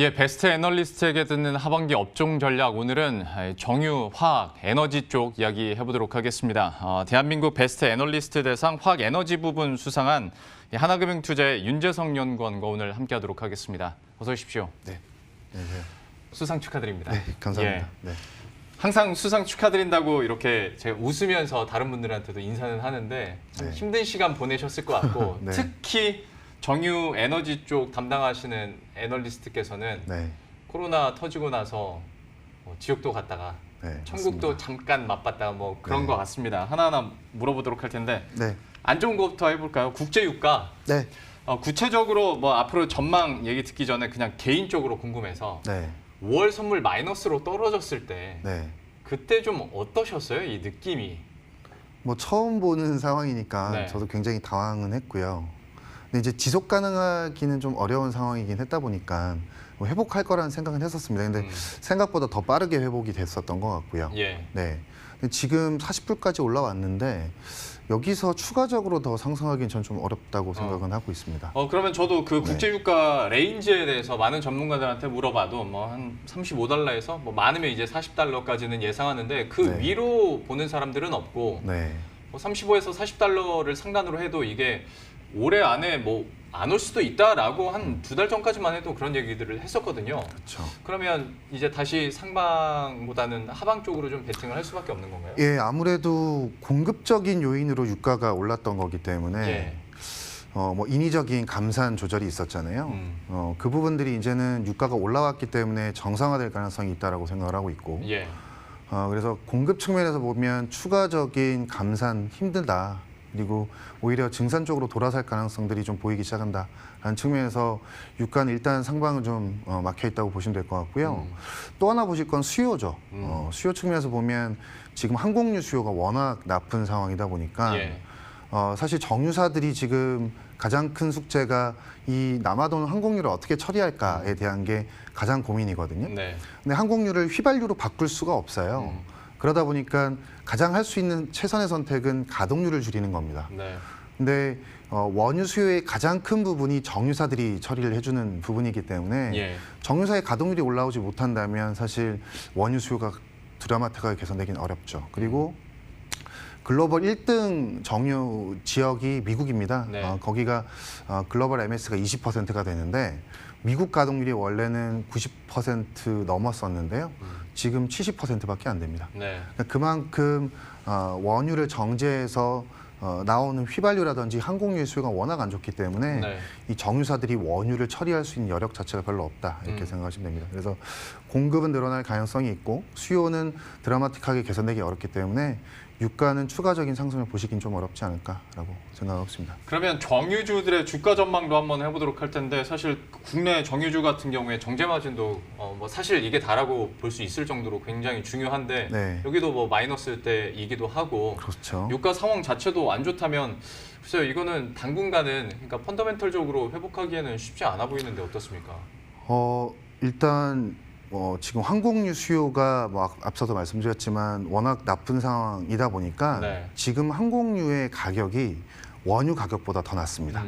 예, 베스트 애널리스트에게 듣는 하반기 업종 전략, 오늘은 정유, 화학, 에너지 쪽 이야기 해보도록 하겠습니다. 대한민국 베스트 애널리스트 대상 화학 에너지 부분 수상한 하나금융투자의 윤재성 연구원과 오늘 함께하도록 하겠습니다. 어서 오십시오. 네, 안녕하세요. 수상 축하드립니다. 네, 감사합니다. 예. 네. 항상 수상 축하드린다고 이렇게 제가 웃으면서 다른 분들한테도 인사는 하는데 참 네. 힘든 시간 보내셨을 것 같고 네. 특히 정유 에너지 쪽 담당하시는 애널리스트께서는 네, 코로나 터지고 나서 지옥도 갔다가 네, 천국도 맞습니다. 잠깐 맛봤다가 뭐 그런 네. 것 같습니다. 하나하나 물어보도록 할 텐데 네, 안 좋은 것부터 해볼까요? 국제유가. 네, 구체적으로 뭐 앞으로 전망 얘기 듣기 전에 그냥 개인적으로 궁금해서 네, 5월 선물 마이너스로 떨어졌을 때 네. 그때 좀 어떠셨어요? 이 느낌이. 뭐 처음 보는 상황이니까 네. 저도 굉장히 당황은 했고요. 근데 이제 지속 가능하기는 좀 어려운 상황이긴 했다 보니까 뭐 회복할 거라는 생각은 했었습니다. 근데 생각보다 더 빠르게 회복이 됐었던 것 같고요. 예. 네. 근데 지금 40불까지 올라왔는데 여기서 추가적으로 더 상승하기는 전 좀 어렵다고 생각은 하고 있습니다. 그러면 저도 그 네. 국제유가 레인지에 대해서 많은 전문가들한테 물어봐도 뭐 한 35달러에서 뭐 많으면 이제 40달러까지는 예상하는데 그 네. 위로 보는 사람들은 없고 네. 뭐 35에서 40달러를 상단으로 해도 이게 올해 안에 뭐 안 올 수도 있다라고 한 2달 전까지만 해도 그런 얘기들을 했었거든요. 그렇죠. 그러면 이제 다시 상방보다는 하방 쪽으로 좀 베팅을 할 수밖에 없는 건가요? 예, 아무래도 공급적인 요인으로 유가가 올랐던 거기 때문에 예. 뭐 인위적인 감산 조절이 있었잖아요. 그 부분들이 이제는 유가가 올라왔기 때문에 정상화될 가능성이 있다라고 생각을 하고 있고, 예. 그래서 공급 측면에서 보면 추가적인 감산 힘들다. 그리고 오히려 증산 쪽으로 돌아설 가능성들이 좀 보이기 시작한다라는 측면에서 유가는 일단 상방은 좀 막혀 있다고 보시면 될 것 같고요. 또 하나 보실 건 수요죠. 수요 측면에서 보면 지금 항공유 수요가 워낙 나쁜 상황이다 보니까 예. 사실 정유사들이 지금 가장 큰 숙제가 이 남아도는 항공유를 어떻게 처리할까에 대한 게 가장 고민이거든요. 네. 근데 항공유를 휘발유로 바꿀 수가 없어요. 그러다 보니까 가장 할 수 있는 최선의 선택은 가동률을 줄이는 겁니다. 네. 근데 원유 수요의 가장 큰 부분이 정유사들이 처리를 해주는 부분이기 때문에 예. 정유사의 가동률이 올라오지 못한다면 사실 원유 수요가 드라마틱하게 개선되기는 어렵죠. 그리고 글로벌 1등 정유 지역이 미국입니다. 네. 거기가 글로벌 MS가 20%가 되는데 미국 가동률이 원래는 90% 넘었었는데요. 지금 70%밖에 안 됩니다. 네. 그러니까 그만큼 원유를 정제해서 나오는 휘발유라든지 항공유의 수요가 워낙 안 좋기 때문에 네. 이 정유사들이 원유를 처리할 수 있는 여력 자체가 별로 없다 이렇게 생각하시면 됩니다. 그래서 공급은 늘어날 가능성이 있고 수요는 드라마틱하게 개선되기 어렵기 때문에 유가는 추가적인 상승을 보시긴 좀 어렵지 않을까라고 생각하고 있습니다. 그러면 정유주들의 주가 전망도 한번 해보도록 할 텐데 사실 국내 정유주 같은 경우에 정제 마진도 뭐 사실 이게 다라고 볼 수 있을 정도로 굉장히 중요한데 네. 여기도 뭐 마이너스 때이기도 하고 그렇죠. 유가 상황 자체도 안 좋다면 글쎄요 이거는 당분간은 그러니까 펀더멘털적으로 회복하기에는 쉽지 않아 보이는데 어떻습니까? 일단 지금 항공유 수요가 뭐 앞서도 말씀드렸지만 워낙 나쁜 상황이다 보니까 네. 지금 항공유의 가격이 원유 가격보다 더 낮습니다.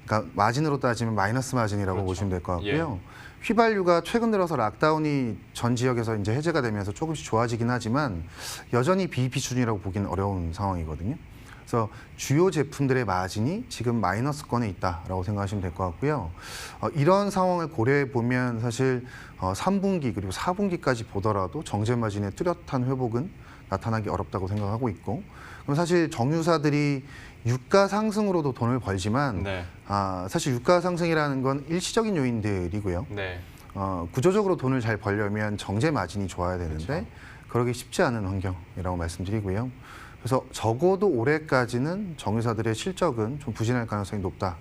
그러니까 마진으로 따지면 마이너스 마진이라고 그렇죠. 보시면 될 것 같고요. 휘발유가 최근 들어서 락다운이 전 지역에서 이제 해제가 되면서 조금씩 좋아지긴 하지만 여전히 BEP 수준이라고 보기는 어려운 상황이거든요. 그래서 주요 제품들의 마진이 지금 마이너스권에 있다라고 생각하시면 될 것 같고요. 이런 상황을 고려해 보면 사실 3분기 그리고 4분기까지 보더라도 정제 마진의 뚜렷한 회복은 나타나기 어렵다고 생각하고 있고, 그럼 사실 정유사들이 유가 상승으로도 돈을 벌지만 네. 사실 유가 상승이라는 건 일시적인 요인들이고요. 네. 구조적으로 돈을 잘 벌려면 정제 마진이 좋아야 되는데 그렇죠. 그러기 쉽지 않은 환경이라고 말씀드리고요. 그래서 적어도 올해까지는 정유사들의 실적은 좀 부진할 가능성이 높다.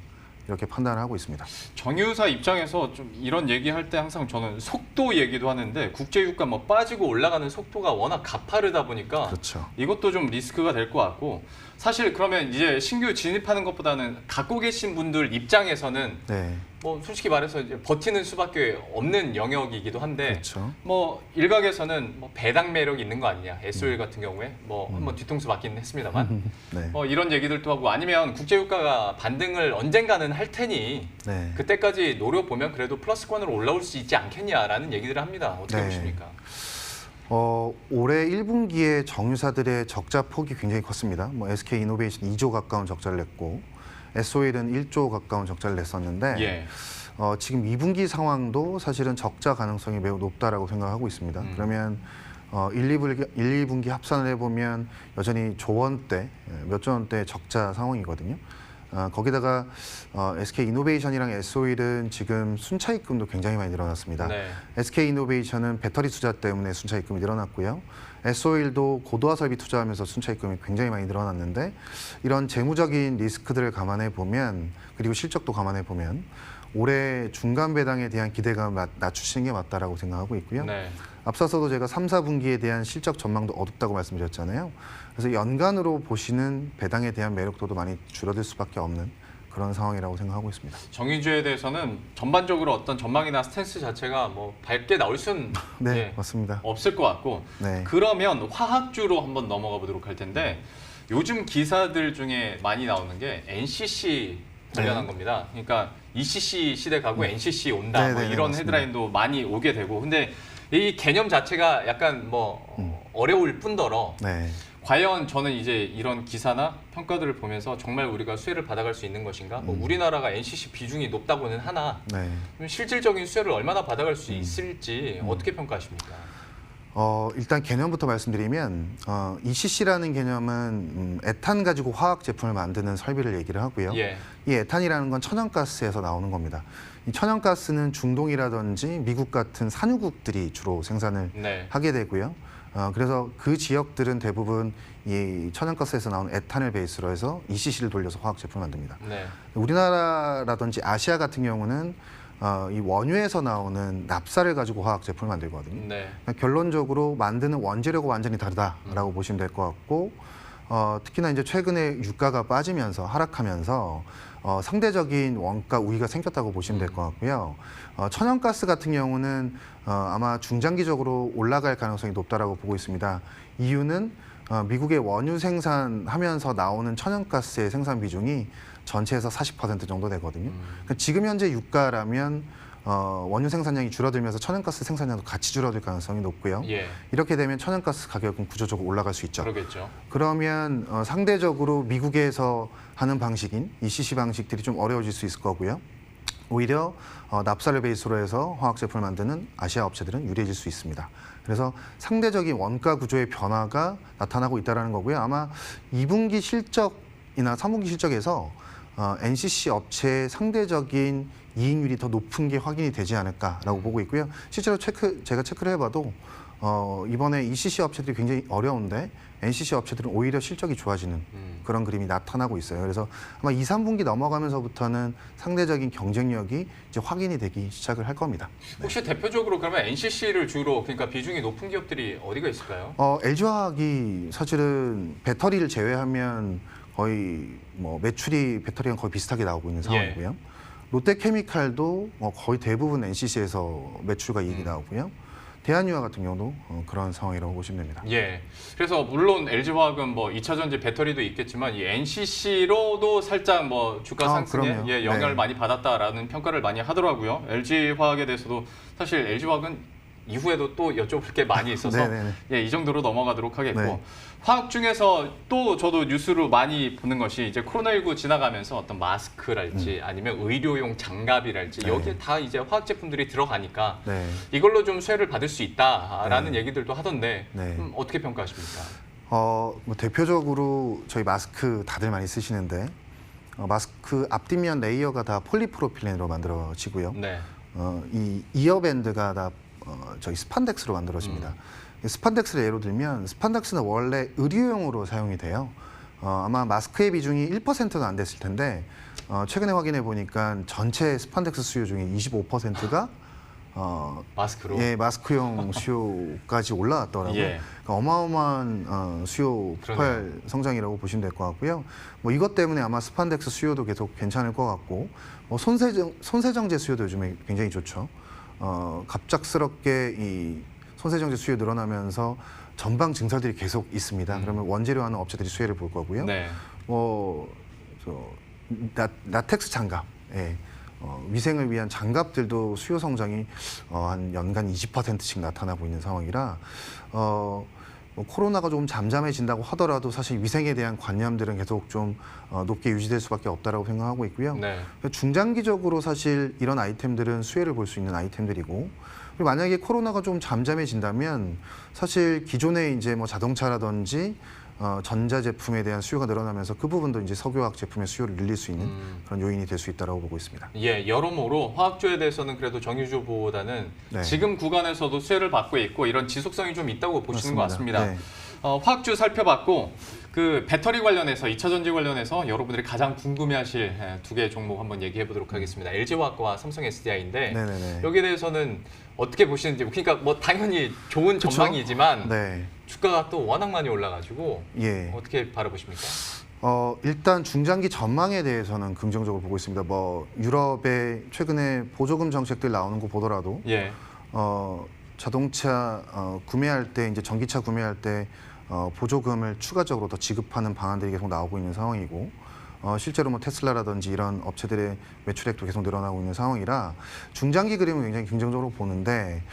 이렇게 판단을 하고 있습니다. 정유사 입장에서 좀 이런 얘기할 때 항상 저는 속도 얘기도 하는데 국제유가 뭐 빠지고 올라가는 속도가 워낙 가파르다 보니까 그렇죠. 이것도 좀 리스크가 될 것 같고 사실 그러면 이제 신규 진입하는 것보다는 갖고 계신 분들 입장에서는 네. 뭐 솔직히 말해서 이제 버티는 수밖에 없는 영역이기도 한데 그렇죠. 뭐 일각에서는 뭐 배당 매력이 있는 거 아니냐. SOL 같은 경우에 뭐 한번 뒤통수 맞긴 했습니다만 네. 이런 얘기들도 하고 아니면 국제유가가 반등을 언젠가는 할 테니 네. 그때까지 노려보면 그래도 플러스권으로 올라올 수 있지 않겠냐라는 얘기들을 합니다. 어떻게 네. 보십니까? 올해 1분기에 정유사들의 적자 폭이 굉장히 컸습니다. 뭐 SK 이노베이션 2조 가까운 적자를 냈고 SOL은 1조 가까운 적자를 냈었는데 예. 지금 2분기 상황도 사실은 적자 가능성이 매우 높다라고 생각하고 있습니다. 그러면 1, 2분기 합산을 해보면 여전히 조원대, 몇 조 원대 적자 상황이거든요. 거기다가 SK 이노베이션이랑 SO일은 지금 순차입금도 굉장히 많이 늘어났습니다. 네. SK 이노베이션은 배터리 투자 때문에 순차입금이 늘어났고요. SO일도 고도화 설비 투자하면서 순차입금이 굉장히 많이 늘어났는데 이런 재무적인 리스크들을 감안해 보면 그리고 실적도 감안해 보면 올해 중간 배당에 대한 기대감을 낮추시는 게 맞다라고 생각하고 있고요. 네. 앞서서도 제가 3, 4분기에 대한 실적 전망도 어둡다고 말씀드렸잖아요. 그래서 연간으로 보시는 배당에 대한 매력도도 많이 줄어들 수밖에 없는 그런 상황이라고 생각하고 있습니다. 정유주에 대해서는 전반적으로 어떤 전망이나 스탠스 자체가 뭐 밝게 나올 수는 네, 맞습니다. 없을 것 같고 네. 그러면 화학주로 한번 넘어가 보도록 할 텐데 요즘 기사들 중에 많이 나오는 게 NCC 관련한 겁니다. 그러니까 ECC 시대 가고 NCC 온다 네, 뭐 네, 네, 이런 맞습니다. 헤드라인도 많이 오게 되고 근데 이 개념 자체가 약간 뭐 어려울 뿐더러 네. 과연 저는 이제 이런 기사나 평가들을 보면서 정말 우리가 수혜를 받아갈 수 있는 것인가? 뭐 우리나라가 NCC 비중이 높다고는 하나 네. 그럼 실질적인 수혜를 얼마나 받아갈 수 있을지 어떻게 평가하십니까? 일단 개념부터 말씀드리면 ECC라는 개념은 에탄 가지고 화학 제품을 만드는 설비를 얘기를 하고요. 예. 이 에탄이라는 건 천연가스에서 나오는 겁니다. 이 천연가스는 중동이라든지 미국 같은 산유국들이 주로 생산을 네. 하게 되고요. 그래서 그 지역들은 대부분 이 천연가스에서 나오는 에탄을 베이스로 해서 ECC를 돌려서 화학 제품을 만듭니다. 네. 우리나라라든지 아시아 같은 경우는 이 원유에서 나오는 납사를 가지고 화학 제품을 만들거든요. 네. 그러니까 결론적으로 만드는 원재료가 완전히 다르다라고 보시면 될 것 같고 특히나 이제 최근에 유가가 빠지면서 하락하면서 상대적인 원가 우위가 생겼다고 보시면 될 것 같고요. 천연가스 같은 경우는 아마 중장기적으로 올라갈 가능성이 높다라고 보고 있습니다. 이유는 미국의 원유 생산하면서 나오는 천연가스의 생산 비중이 전체에서 40% 정도 되거든요. 그러니까 지금 현재 유가라면 원유 생산량이 줄어들면서 천연가스 생산량도 같이 줄어들 가능성이 높고요. 예. 이렇게 되면 천연가스 가격은 구조적으로 올라갈 수 있죠. 그러겠죠. 그러면 상대적으로 미국에서 하는 방식인 ECC 방식들이 좀 어려워질 수 있을 거고요. 오히려 납사를 베이스로 해서 화학 제품을 만드는 아시아 업체들은 유리해질 수 있습니다. 그래서 상대적인 원가 구조의 변화가 나타나고 있다는 거고요. 아마 2분기 실적이나 3분기 실적에서 NCC 업체의 상대적인 이익률이 더 높은 게 확인이 되지 않을까라고 보고 있고요. 실제로 제가 체크를 해봐도 이번에 ECC 업체들이 굉장히 어려운데 NCC 업체들은 오히려 실적이 좋아지는 그런 그림이 나타나고 있어요. 그래서 아마 2, 3분기 넘어가면서부터는 상대적인 경쟁력이 이제 확인이 되기 시작을 할 겁니다. 혹시 대표적으로 그러면 NCC를 주로 그러니까 비중이 높은 기업들이 어디가 있을까요? LG화학이 사실은 배터리를 제외하면 거의 뭐 매출이 배터리랑 거의 비슷하게 나오고 있는 상황이고요. 롯데케미칼도 거의 대부분 NCC에서 매출과 이익이 나오고요. 대한유화 같은 경우도 그런 상황이라고 보시면 됩니다. 예. 그래서 물론 LG화학은 뭐 2차 전지 배터리도 있겠지만 이 NCC로도 살짝 뭐 주가 상승에 그럼요. 영향을 네. 많이 받았다라는 평가를 많이 하더라고요. LG화학에 대해서도 사실 LG화학은 이후에도 또 여쭤볼 게 많이 있어서 네네네. 예, 이 정도로 넘어가도록 하겠고 네. 화학 중에서 또 저도 뉴스로 많이 보는 것이 이제 코로나19 지나가면서 어떤 마스크랄지 아니면 의료용 장갑이랄지 네. 여기에 다 이제 화학 제품들이 들어가니까 네. 이걸로 좀 수혜를 받을 수 있다라는 얘기들도 하던데 네. 어떻게 평가하십니까? 뭐 대표적으로 저희 마스크 다들 많이 쓰시는데 마스크 앞뒷면 레이어가 다 폴리프로필렌으로 만들어지고요. 네. 이 이어밴드가 다 저희 스판덱스로 만들어집니다. 스판덱스를 예로 들면 스판덱스는 원래 의료용으로 사용이 돼요. 아마 마스크의 비중이 1%도 안 됐을 텐데 최근에 확인해 보니까 전체 스판덱스 수요 중에 25%가 마스크로. 예, 마스크용 수요까지 올라왔더라고요. 예. 그러니까 어마어마한 수요 폭발 성장이라고 보시면 될 것 같고요. 뭐 이것 때문에 아마 스판덱스 수요도 계속 괜찮을 것 같고, 뭐 손세정제 수요도 요즘에 굉장히 좋죠. 갑작스럽게 이 손세정제 수요 늘어나면서 전방 증설들이 계속 있습니다. 그러면 원재료 하는 업체들이 수혜를 볼 거고요. 네. 라텍스 장갑, 예. 위생을 위한 장갑들도 수요 성장이 한 연간 20%씩 나타나고 있는 상황이라 뭐 코로나가 조금 잠잠해진다고 하더라도 사실 위생에 대한 관념들은 계속 좀 높게 유지될 수밖에 없다라고 생각하고 있고요. 네. 중장기적으로 사실 이런 아이템들은 수혜를 볼 수 있는 아이템들이고, 그리고 만약에 코로나가 좀 잠잠해진다면 사실 기존의 이제 뭐 자동차라든지 전자 제품에 대한 수요가 늘어나면서 그 부분도 이제 석유화학 제품의 수요를 늘릴 수 있는 그런 요인이 될 수 있다고 보고 있습니다. 예, 여러모로 화학주에 대해서는 그래도 정유주보다는 네. 지금 구간에서도 수혜를 받고 있고 이런 지속성이 좀 있다고 보시는 것 맞습니다. 같습니다. 네. 화학주 살펴봤고 그 배터리 관련해서 2차 전지 관련해서 여러분들이 가장 궁금해하실 두 개의 종목 한번 얘기해 보도록 하겠습니다. LG화학과 삼성 SDI인데 네네네. 여기에 대해서는 어떻게 보시는지, 그러니까 뭐 당연히 좋은 그쵸? 전망이지만 네. 주가가 또 워낙 많이 올라가지고 예. 어떻게 바라보십니까? 일단 중장기 전망에 대해서는 긍정적으로 보고 있습니다. 뭐 유럽의 최근에 보조금 정책들 나오는 거 보더라도 예. 자동차 구매할 때, 이제 전기차 구매할 때 보조금을 추가적으로 더 지급하는 방안들이 계속 나오고 있는 상황이고, 실제로 뭐 테슬라라든지 이런 업체들의 매출액도 계속 늘어나고 있는 상황이라 중장기 그림은 굉장히 긍정적으로 보는데,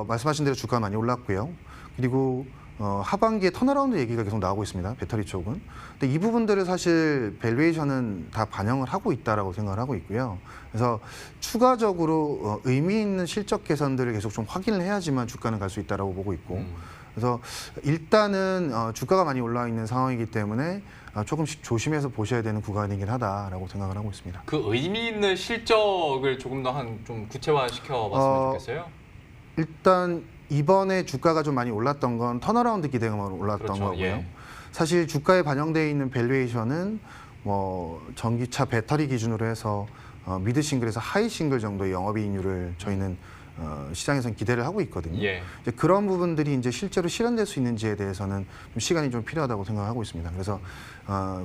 말씀하신 대로 주가가 많이 올랐고요. 그리고 하반기에 턴어라운드 얘기가 계속 나오고 있습니다. 배터리 쪽은. 근데 이 부분들을 사실 밸류에이션은 다 반영을 하고 있다라고 생각을 하고 있고요. 그래서 추가적으로 의미 있는 실적 개선들을 계속 좀 확인을 해야지만 주가는 갈 수 있다라고 보고 있고. 그래서 일단은 주가가 많이 올라와 있는 상황이기 때문에 조금씩 조심해서 보셔야 되는 구간이긴 하다라고 생각을 하고 있습니다. 그 의미 있는 실적을 조금 더 좀 구체화시켜 봤으면 좋겠어요. 일단 이번에 주가가 좀 많이 올랐던 건 턴어라운드 기대감으로 올랐던 그렇죠. 거고요. 예. 사실 주가에 반영되어 있는 밸류에이션은 뭐 전기차 배터리 기준으로 해서 미드 싱글에서 하이 싱글 정도의 영업이익률을 저희는 시장에서는 기대를 하고 있거든요. 예. 이제 그런 부분들이 이제 실제로 실현될 수 있는지에 대해서는 좀 시간이 좀 필요하다고 생각하고 있습니다. 그래서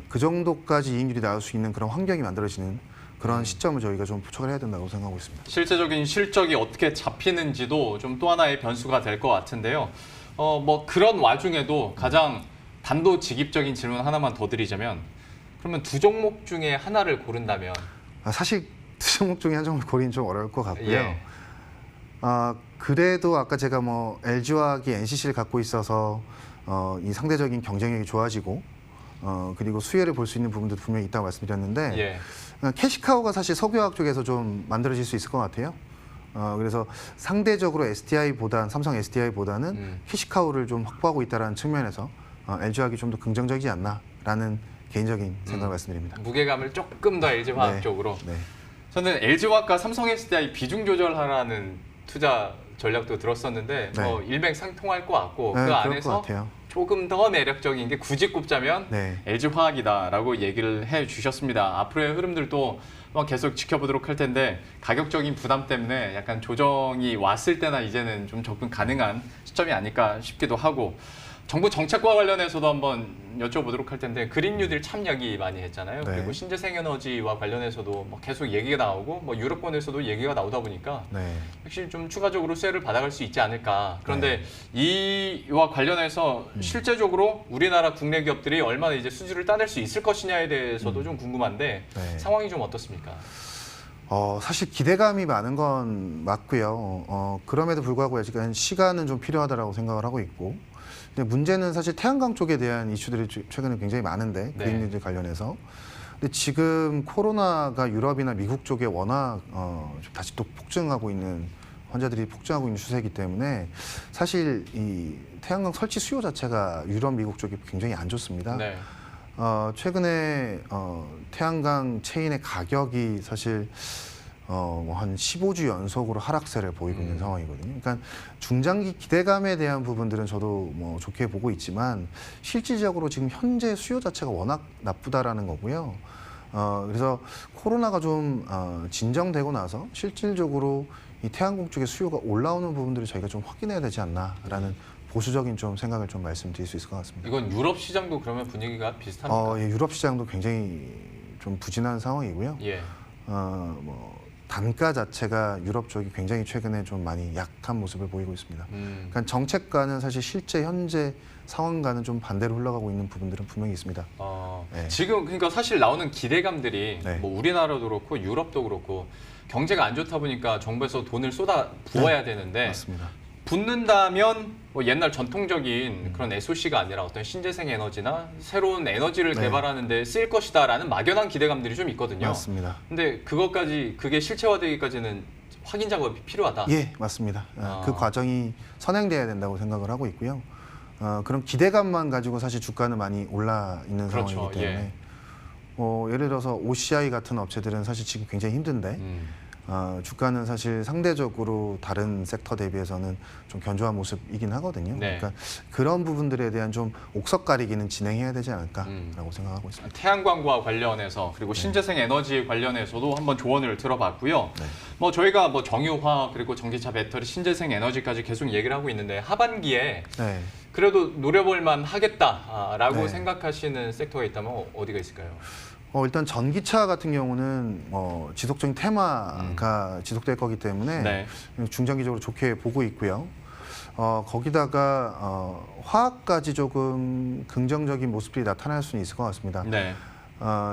그 정도까지 이익률이 나올 수 있는 그런 환경이 만들어지는 그런 시점을 저희가 좀 포착을 해야 된다고 생각하고 있습니다. 실제적인 실적이 어떻게 잡히는지도 좀 또 하나의 변수가 될 것 같은데요. 뭐 그런 와중에도 가장 단도직입적인 질문 하나만 더 드리자면, 그러면 두 종목 중에 하나를 고른다면? 사실 두 종목 중에 한 종목을 고르기는 좀 어려울 것 같고요. 예. 그래도 아까 제가 뭐 LG화학이 NCC를 갖고 있어서 이 상대적인 경쟁력이 좋아지고 그리고 수혜를 볼 수 있는 부분도 분명히 있다고 말씀드렸는데, 예. 캐시카우가 사실 석유화학 쪽에서 좀 만들어질 수 있을 것 같아요. 그래서 상대적으로 삼성 SDI보다는 캐시카우를 좀 확보하고 있다는 측면에서 LG화학이 좀 더 긍정적이지 않나라는 개인적인 생각을 말씀드립니다. 무게감을 조금 더 LG화학 네. 쪽으로. 네. 저는 LG화학과 삼성 SDI 비중 조절하라는 투자 전략도 들었었는데 네. 일맥상통할 것 같고, 네, 그 그럴 안에서 것 같아요. 조금 더 매력적인 게 굳이 꼽자면 네. LG화학이다라고 얘기를 해주셨습니다. 앞으로의 흐름들도 계속 지켜보도록 할 텐데, 가격적인 부담 때문에 약간 조정이 왔을 때나 이제는 좀 접근 가능한 시점이 아닐까 싶기도 하고, 정부 정책과 관련해서도 한번 여쭤보도록 할 텐데, 그린 뉴딜 참 이야기 많이 했잖아요. 네. 그리고 신재생에너지와 관련해서도 뭐 계속 얘기가 나오고, 뭐 유럽권에서도 얘기가 나오다 보니까 네. 확실히 좀 추가적으로 수혜를 받아갈 수 있지 않을까. 그런데 이와 관련해서 실제적으로 우리나라 국내 기업들이 얼마나 이제 수주를 따낼 수 있을 것이냐에 대해서도 좀 궁금한데, 네. 상황이 좀 어떻습니까? 사실 기대감이 많은 건 맞고요. 그럼에도 불구하고 아직은 시간은 좀 필요하다라고 생각을 하고 있고, 근데 문제는 사실 태양광 쪽에 대한 이슈들이 최근에 굉장히 많은데, 네. 그린뉴딜 관련해서. 근데 지금 코로나가 유럽이나 미국 쪽에 워낙 다시 또 폭증하고 있는, 환자들이 폭증하고 있는 추세이기 때문에 사실 이 태양광 설치 수요 자체가 유럽, 미국 쪽이 굉장히 안 좋습니다. 네. 최근에 태양광 체인의 가격이 사실 한 15주 연속으로 하락세를 보이고 있는 상황이거든요. 그러니까 중장기 기대감에 대한 부분들은 저도 뭐 좋게 보고 있지만, 실질적으로 지금 현재 수요 자체가 워낙 나쁘다라는 거고요. 그래서 코로나가 좀 진정되고 나서 실질적으로 이 태양광 쪽의 수요가 올라오는 부분들을 저희가 좀 확인해야 되지 않나라는 보수적인 좀 생각을 좀 말씀드릴 수 있을 것 같습니다. 이건 유럽 시장도 그러면 분위기가 비슷합니까? 예, 유럽 시장도 굉장히 좀 부진한 상황이고요. 예. 뭐 단가 자체가 유럽 쪽이 굉장히 최근에 좀 많이 약한 모습을 보이고 있습니다. 그러니까 정책과는 사실 실제 현재 상황과는 좀 반대로 흘러가고 있는 부분들은 분명히 있습니다. 네. 지금 그러니까 사실 나오는 기대감들이 네. 뭐 우리나라도 그렇고 유럽도 그렇고 경제가 안 좋다 보니까 정부에서 돈을 쏟아 부어야 되는데 맞습니다. 붓는다면 뭐 옛날 전통적인 그런 SOC가 아니라 어떤 신재생 에너지나 새로운 에너지를 네. 개발하는 데 쓰일 것이다라는 막연한 기대감들이 좀 있거든요. 맞습니다. 근데 그게 실체화되기까지는 확인 작업이 필요하다. 예, 맞습니다. 그 과정이 선행돼야 된다고 생각을 하고 있고요. 그런 기대감만 가지고 사실 주가는 많이 올라 있는 그렇죠. 상황이기 때문에 예를 들어서 OCI 같은 업체들은 사실 지금 굉장히 힘든데 주가는 사실 상대적으로 다른 섹터 대비해서는 좀 견조한 모습이긴 하거든요. 네. 그러니까 그런 부분들에 대한 좀 옥석 가리기는 진행해야 되지 않을까라고 생각하고 있습니다. 태양광과 관련해서 그리고 신재생 에너지 관련해서도 한번 조언을 들어봤고요. 네. 뭐 저희가 뭐 정유화 그리고 전기차 배터리 신재생 에너지까지 계속 얘기를 하고 있는데 하반기에 네. 그래도 노려볼만 하겠다라고 네. 생각하시는 섹터가 있다면 어디가 있을까요? 일단 전기차 같은 경우는 지속적인 테마가 지속될 거기 때문에 네. 중장기적으로 좋게 보고 있고요. 거기다가 화학까지 조금 긍정적인 모습들이 나타날 수는 있을 것 같습니다. 네.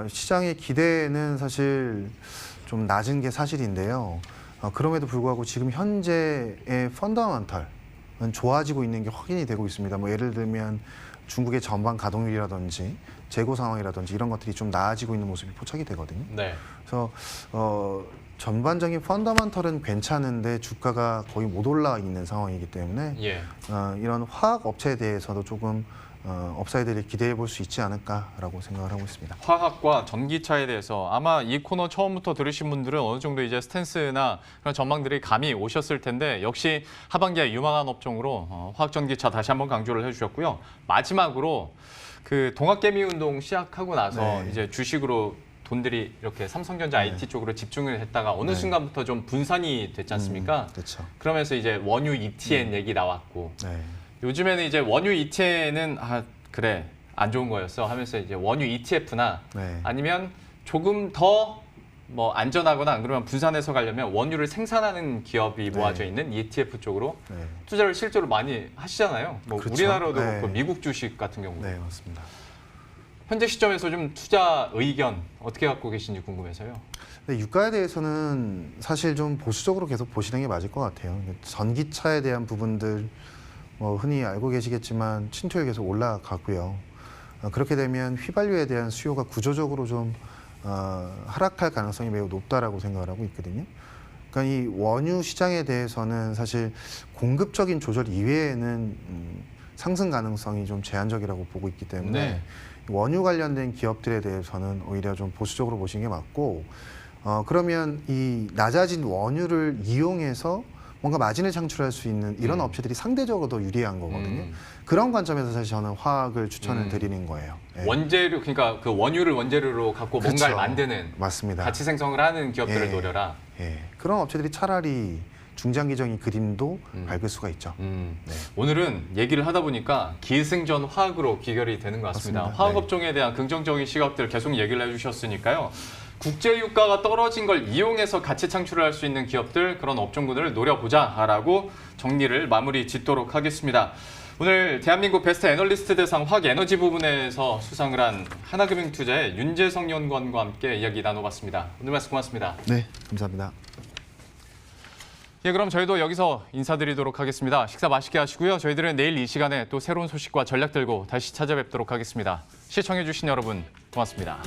시장의 기대는 사실 좀 낮은 게 사실인데요. 그럼에도 불구하고 지금 현재의 펀더멘털은 좋아지고 있는 게 확인이 되고 있습니다. 뭐 예를 들면 중국의 전반 가동률이라든지 재고 상황이라든지 이런 것들이 좀 나아지고 있는 모습이 포착이 되거든요. 네. 그래서 전반적인 펀더멘털은 괜찮은데 주가가 거의 못 올라 있는 상황이기 때문에 예. 이런 화학 업체에 대해서도 조금 업사이드를 기대해 볼 수 있지 않을까라고 생각을 하고 있습니다. 화학과 전기차에 대해서 아마 이 코너 처음부터 들으신 분들은 어느 정도 이제 스탠스나 그런 전망들이 감이 오셨을 텐데 역시 하반기에 유망한 업종으로 화학 전기차 다시 한번 강조를 해주셨고요. 마지막으로 그 동학개미 운동 시작하고 나서 네. 이제 주식으로 돈들이 이렇게 삼성전자 IT 쪽으로 집중을 했다가 어느 네. 순간부터 좀 분산이 됐지 않습니까? 그렇죠. 그러면서 이제 원유 ETN 얘기 나왔고 네. 요즘에는 이제 원유 ETN은 그래 안 좋은 거였어 하면서 이제 원유 ETF나 네. 아니면 조금 더 뭐 안전하거나 안 그러면 분산해서 가려면 원유를 생산하는 기업이 모아져 있는 ETF 쪽으로 네. 투자를 실제로 많이 하시잖아요. 뭐 그렇죠. 우리나라도 네. 그렇고 미국 주식 같은 경우. 네, 맞습니다. 현재 시점에서 좀 투자 의견 어떻게 갖고 계신지 궁금해서요. 근데 유가에 대해서는 사실 좀 보수적으로 계속 보시는 게 맞을 것 같아요. 전기차에 대한 부분들 뭐 흔히 알고 계시겠지만 친투율 계속 올라가고요. 그렇게 되면 휘발유에 대한 수요가 구조적으로 좀 하락할 가능성이 매우 높다라고 생각을 하고 있거든요. 그러니까 이 원유 시장에 대해서는 사실 공급적인 조절 이외에는 상승 가능성이 좀 제한적이라고 보고 있기 때문에 네. 원유 관련된 기업들에 대해서는 오히려 좀 보수적으로 보시는 게 맞고 그러면 이 낮아진 원유를 이용해서 뭔가 마진을 창출할 수 있는 이런 업체들이 상대적으로 더 유리한 거거든요. 그런 관점에서 사실 저는 화학을 추천을 드리는 거예요. 예. 원재료 그러니까 그 원유를 원재료로 갖고 그렇죠. 뭔가를 만드는 맞습니다. 가치 생성을 하는 기업들을 예. 노려라. 예. 그런 업체들이 차라리 중장기적인 그림도 밝을 수가 있죠. 네. 오늘은 얘기를 하다 보니까 기승전 화학으로 귀결이 되는 것 같습니다. 맞습니다. 화학 네. 업종에 대한 긍정적인 시각들 계속 얘기를 해주셨으니까요. 국제 유가가 떨어진 걸 이용해서 가치 창출을 할 수 있는 기업들 그런 업종군을 노려보자라고 정리를 마무리 짓도록 하겠습니다. 오늘 대한민국 베스트 애널리스트 대상 화학 에너지 부분에서 수상을 한 하나금융투자의 윤재성 연구원과 함께 이야기 나눠봤습니다. 오늘 말씀 고맙습니다. 네, 감사합니다. 예, 그럼 저희도 여기서 인사드리도록 하겠습니다. 식사 맛있게 하시고요. 저희들은 내일 이 시간에 또 새로운 소식과 전략 들고 다시 찾아뵙도록 하겠습니다. 시청해주신 여러분 고맙습니다.